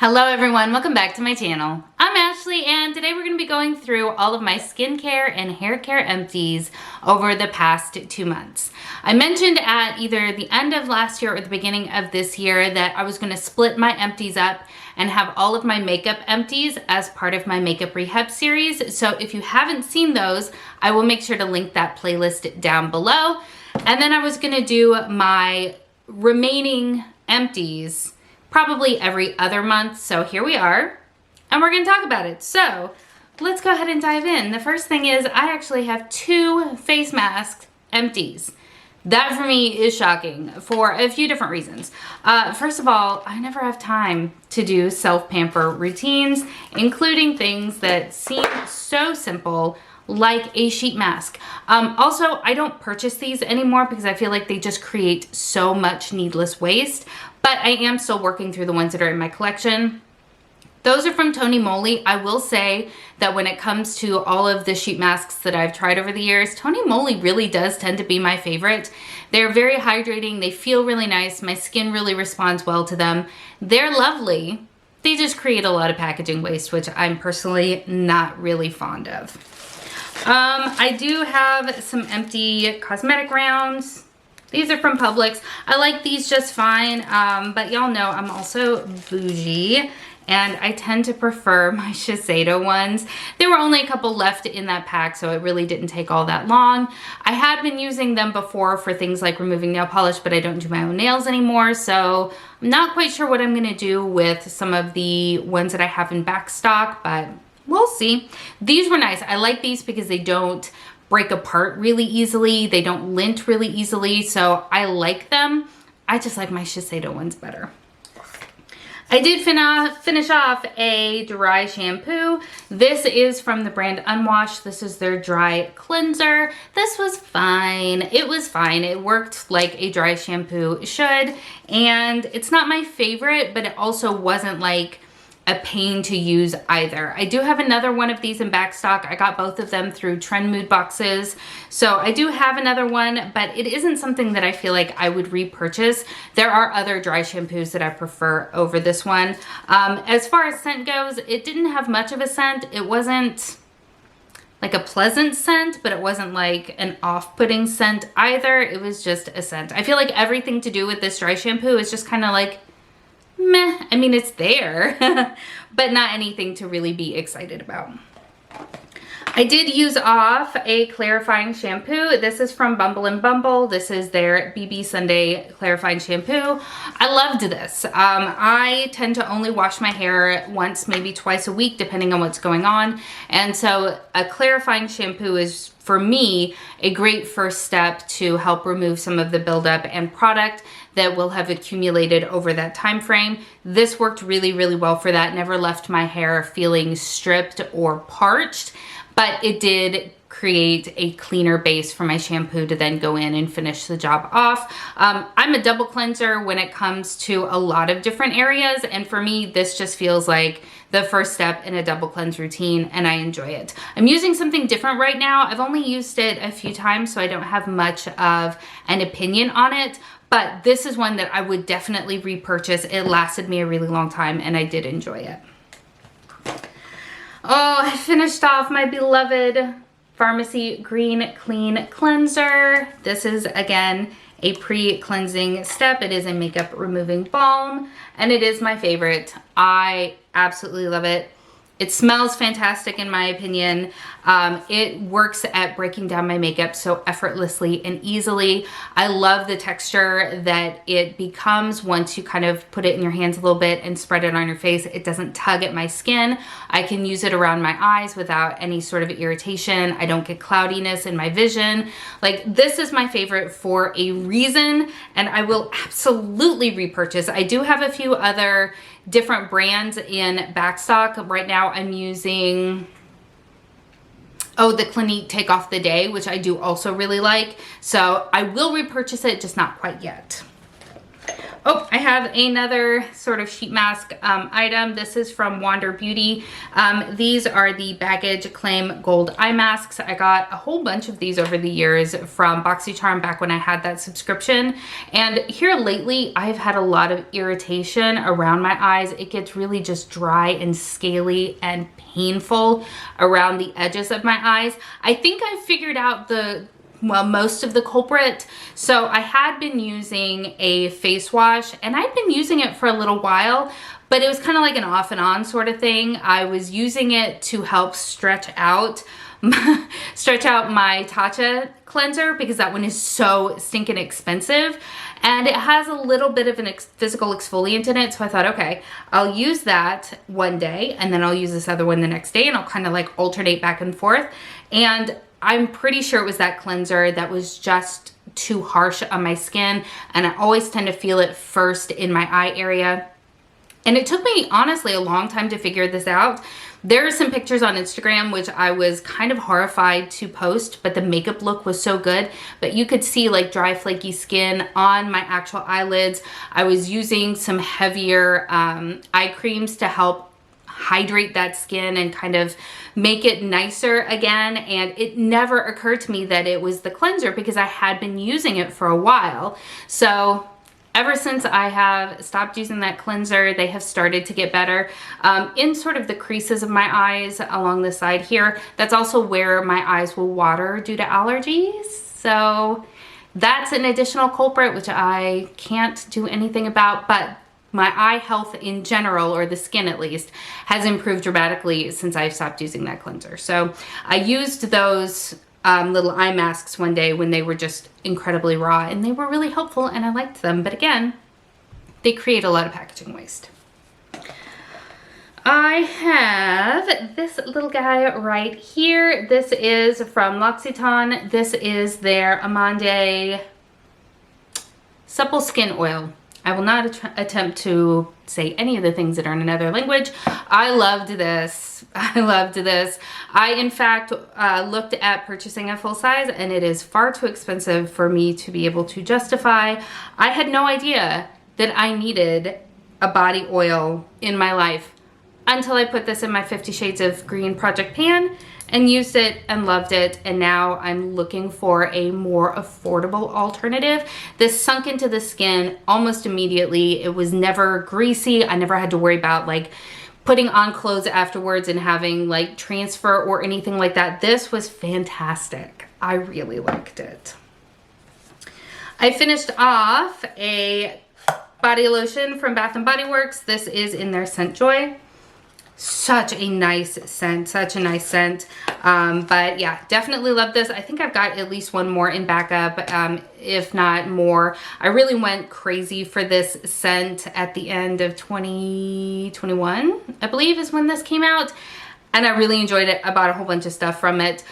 Hello everyone, welcome back to my channel. I'm Ashley and today we're going to be going through all of my skincare and hair care empties over the past 2 months. I mentioned at either the end of last year or the beginning of this year that I was going to split my empties up and have all of my makeup empties as part of my makeup rehab series. So if you haven't seen those, I will make sure to link that playlist down below. And then I was going to do my remaining empties probably every other month. So here we are, and we're gonna talk about it. So let's go ahead and dive in. The first thing is I actually have 2 face mask empties. That for me is shocking for a few different reasons. First of all, I never have time to do self-pamper routines, including things that seem so simple like a sheet mask. Also, I don't purchase these anymore because I feel like they just create so much needless waste, but I am still working through the ones that are in my collection. Those are from Tony Moly. I will say that when it comes to all of the sheet masks that I've tried over the years, Tony Moly really does tend to be my favorite. They're very hydrating. They feel really nice. My skin really responds well to them. They're lovely. They just create a lot of packaging waste, which I'm personally not really fond of. I do have some empty cosmetic rounds. These are from Publix. I like these just fine, but y'all know I'm also bougie, and I tend to prefer my Shiseido ones. There were only a couple left in that pack, so it really didn't take all that long. I had been using them before for things like removing nail polish, but I don't do my own nails anymore, so I'm not quite sure what I'm gonna do with some of the ones that I have in back stock, but we'll see. These were nice. I like these because they don't break apart really easily. They don't lint really easily, so I like them. I just like my Shiseido ones better. I did finish off a dry shampoo. This is from the brand Unwashed. This is their dry cleanser. This was fine. It was fine. It worked like a dry shampoo should, and it's not my favorite, but it also wasn't like a pain to use either. I do have another one of these in back stock. I got both of them through Trend Mood boxes. So I do have another one, but it isn't something that I feel like I would repurchase. There are other dry shampoos that I prefer over this one. As far as scent goes, it didn't have much of a scent. It wasn't like a pleasant scent, but it wasn't like an off-putting scent either. It was just a scent. I feel like everything to do with this dry shampoo is just kind of like meh. I mean, it's there, but not anything to really be excited about. I did use off a clarifying shampoo. This is from Bumble and Bumble. This is their BB Sunday clarifying shampoo. I loved this. I tend to only wash my hair once, maybe twice a week, depending on what's going on. And so a clarifying shampoo is, for me, a great first step to help remove some of the buildup and product that will have accumulated over that time frame. This worked really, really well for that. Never left my hair feeling stripped or parched, but it did create a cleaner base for my shampoo to then go in and finish the job off. I'm a double cleanser when it comes to a lot of different areas, and for me, this just feels like the first step in a double cleanse routine, and I enjoy it. I'm using something different right now. I've only used it a few times, so I don't have much of an opinion on it, but this is one that I would definitely repurchase. It lasted me a really long time, and I did enjoy it. Oh, I finished off my beloved Pharmacy Green Clean Cleanser. This is, again, a pre-cleansing step. It is a makeup removing balm, and it is my favorite. I absolutely love it. It smells fantastic in my opinion. It works at breaking down my makeup so effortlessly and easily. I love the texture that it becomes once you kind of put it in your hands a little bit and spread it on your face. It doesn't tug at my skin. I can use it around my eyes without any sort of irritation. I don't get cloudiness in my vision. Like, this is my favorite for a reason, and I will absolutely repurchase. I do have a few other different brands in backstock. Right now I'm using, the Clinique Take Off the Day, which I do also really like. So I will repurchase it, just not quite yet. Oh, I have another sort of sheet mask item. This is from Wander Beauty. These are the Baggage Claim Gold Eye Masks. I got a whole bunch of these over the years from BoxyCharm back when I had that subscription. And here lately, I've had a lot of irritation around my eyes. It gets really just dry and scaly and painful around the edges of my eyes. I think I figured out most of the culprit. So I had been using a face wash, and I'd been using it for a little while, but it was kind of like an off and on sort of thing. I was using it to help stretch out my Tatcha cleanser because that one is so stinking expensive, and it has a little bit of an physical exfoliant in it. So I thought, okay, I'll use that one day and then I'll use this other one the next day, and I'll kind of like alternate back and forth. And I'm pretty sure it was that cleanser that was just too harsh on my skin, and I always tend to feel it first in my eye area. And it took me honestly a long time to figure this out. There are some pictures on Instagram which I was kind of horrified to post, but the makeup look was so good. But you could see like dry, flaky skin on my actual eyelids. I was using some heavier eye creams to help hydrate that skin and kind of make it nicer again. And it never occurred to me that it was the cleanser because I had been using it for a while. So ever since I have stopped using that cleanser, they have started to get better. In sort of the creases of my eyes along the side here, that's also where my eyes will water due to allergies. So that's an additional culprit, which I can't do anything about, but my eye health in general, or the skin at least, has improved dramatically since I've stopped using that cleanser. So I used those little eye masks one day when they were just incredibly raw, and they were really helpful and I liked them. But again, they create a lot of packaging waste. I have this little guy right here. This is from L'Occitane. This is their Amande Supple Skin Oil. I will not attempt to say any of the things that are in another language. I loved this. I loved this. I, in fact, looked at purchasing a full size, and it is far too expensive for me to be able to justify. I had no idea that I needed a body oil in my life until I put this in my 50 Shades of Green project pan and used it and loved it. And now I'm looking for a more affordable alternative. This sunk into the skin almost immediately. It was never greasy. I never had to worry about like putting on clothes afterwards and having like transfer or anything like that. This was fantastic. I really liked it. I finished off a body lotion from Bath & Body Works. This is in their Scent Joy. Such a nice scent, such a nice scent. But yeah, definitely love this. I think I've got at least one more in backup, if not more. I really went crazy for this scent at the end of 2021, I believe is when this came out. And I really enjoyed it. I bought a whole bunch of stuff from it.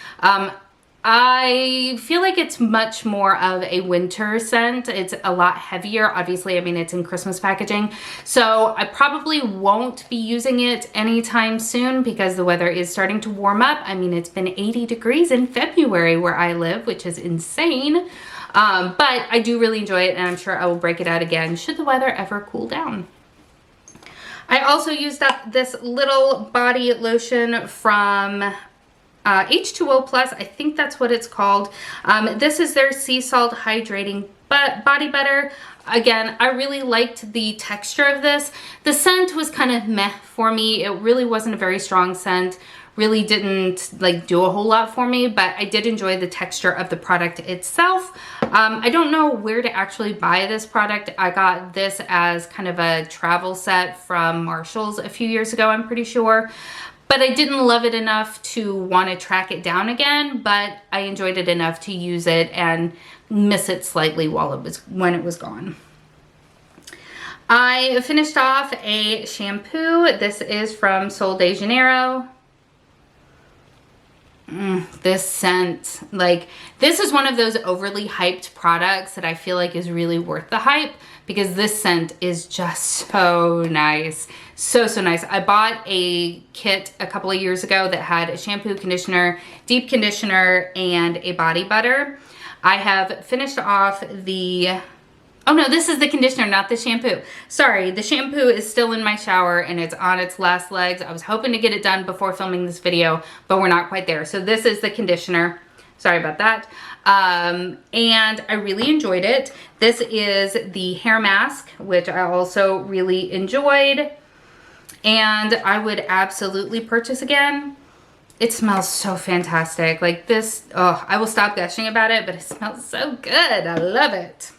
I feel like it's much more of a winter scent. It's a lot heavier. Obviously, I mean, it's in Christmas packaging. So I probably won't be using it anytime soon because the weather is starting to warm up. I mean, it's been 80 degrees in February where I live, which is insane. But I do really enjoy it, and I'm sure I will break it out again should the weather ever cool down. I also used up this little body lotion from H2O Plus, I think that's what it's called. This is their Sea Salt Hydrating Body Butter. Again, I really liked the texture of this. The scent was kind of meh for me. It really wasn't a very strong scent. Really didn't like do a whole lot for me, but I did enjoy the texture of the product itself. I don't know where to actually buy this product. I got this as kind of a travel set from Marshall's a few years ago, I'm pretty sure. But I didn't love it enough to want to track it down again, but I enjoyed it enough to use it and miss it slightly when it was gone. I finished off a shampoo. This is from Sol de Janeiro. This scent, like, this is one of those overly hyped products that I feel like is really worth the hype because this scent is just so nice. So nice. I bought a kit a couple of years ago that had a shampoo, conditioner, deep conditioner, and a body butter. I have finished off the Oh no, this is the conditioner, not the shampoo. Sorry, the shampoo is still in my shower and it's on its last legs. I was hoping to get it done before filming this video, but we're not quite there. So this is the conditioner. Sorry about that. And I really enjoyed it. This is the hair mask, which I also really enjoyed. And I would absolutely purchase again. It smells so fantastic. Like this, oh, I will stop gushing about it, but it smells so good. I love it.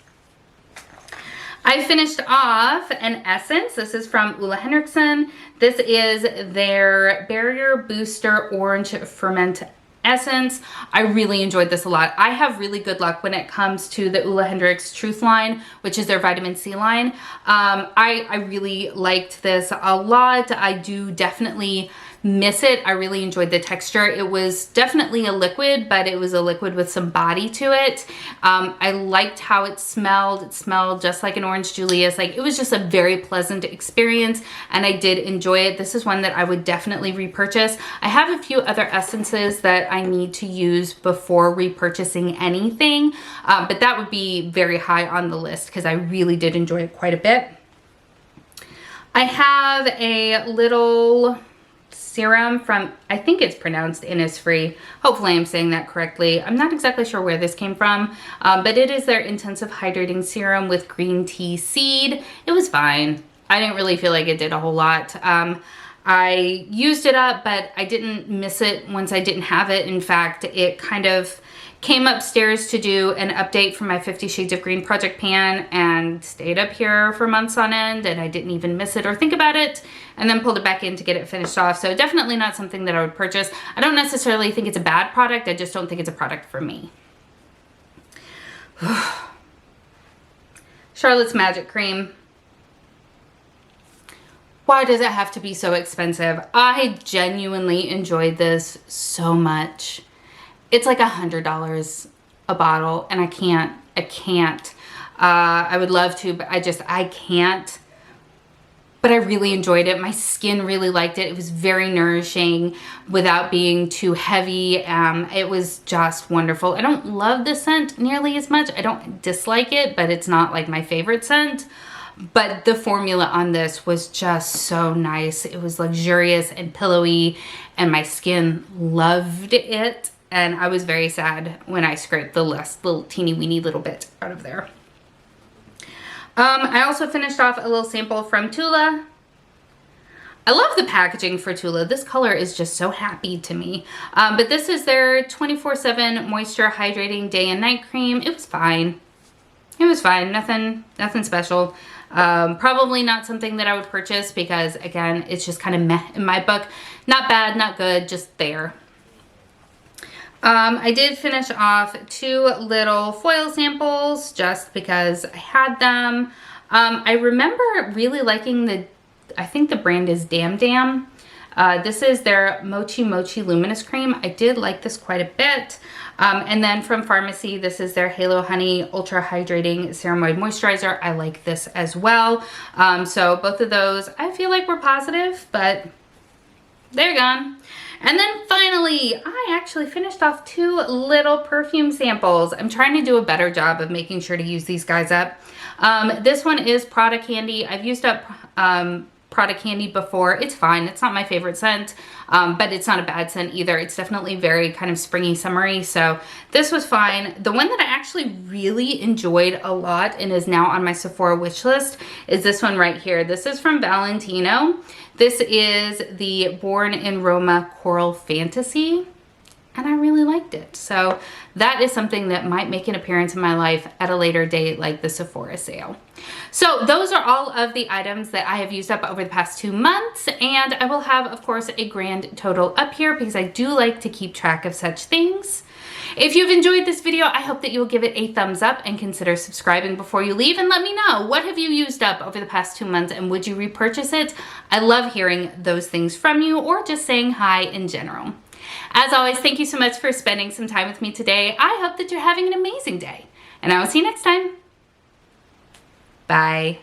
I finished off an essence. This is from Ole Henriksen. This is their Barrier Booster Orange Ferment Essence. I really enjoyed this a lot. I have really good luck when it comes to the Ole Hendrix Truth line, which is their vitamin C line. I really liked this a lot. I do definitely miss it. I really enjoyed the texture. It was definitely a liquid, but it was a liquid with some body to it. I liked how it smelled. It smelled just like an Orange Julius. Like, it was just a very pleasant experience, and I did enjoy it. This is one that I would definitely repurchase. I have a few other essences that I need to use before repurchasing anything, but that would be very high on the list because I really did enjoy it quite a bit. I have a little serum from, I think it's pronounced Innisfree. Hopefully I'm saying that correctly. I'm not exactly sure where this came from, but it is their intensive hydrating serum with green tea seed. It was fine. I didn't really feel like it did a whole lot. I used it up, but I didn't miss it once I didn't have it. In fact, it kind of came upstairs to do an update for my 50 Shades of Green project pan and stayed up here for months on end, and I didn't even miss it or think about it, and then pulled it back in to get it finished off. So definitely not something that I would purchase. I don't necessarily think it's a bad product. I just don't think it's a product for me. Charlotte's Magic Cream. Why does it have to be so expensive? I genuinely enjoyed this so much. It's like $100 a bottle, and I can't. I would love to, but I can't. But I really enjoyed it. My skin really liked it. It was very nourishing without being too heavy. It was just wonderful. I don't love the scent nearly as much. I don't dislike it, but it's not like my favorite scent. But the formula on this was just so nice. It was luxurious and pillowy, and my skin loved it. And I was very sad when I scraped the last little teeny weeny little bit out of there. I also finished off a little sample from Tula. I love the packaging for Tula. This color is just so happy to me. But this is their 24/7 Moisture Hydrating Day and Night Cream. It was fine. It was fine. Nothing special. Probably not something that I would purchase because, again, it's just kind of meh in my book. Not bad, not good, just there. I did finish off 2 little foil samples just because I had them. I remember really liking I think the brand is Dam Dam. This is their Mochi Mochi Luminous Cream. I did like this quite a bit. And then from Pharmacy, this is their Halo Honey Ultra Hydrating Ceramide Moisturizer. I like this as well. So both of those, I feel like were positive, but they're gone. And then finally, I actually finished off 2 little perfume samples. I'm trying to do a better job of making sure to use these guys up. This one is Prada Candy. I've used up Prada Candy before. It's fine. It's not my favorite scent, but it's not a bad scent either. It's definitely very kind of springy, summery. So this was fine. The one that I actually really enjoyed a lot and is now on my Sephora wish list is this one right here. This is from Valentino. This is the Born in Roma Coral Fantasy, and I really liked it. So that is something that might make an appearance in my life at a later date, like the Sephora sale. So those are all of the items that I have used up over the past 2 months, and I will have, of course, a grand total up here because I do like to keep track of such things. If you've enjoyed this video, I hope that you'll give it a thumbs up and consider subscribing before you leave, and let me know, what have you used up over the past 2 months and would you repurchase it? I love hearing those things from you, or just saying hi in general. As always, thank you so much for spending some time with me today. I hope that you're having an amazing day, and I will see you next time. Bye.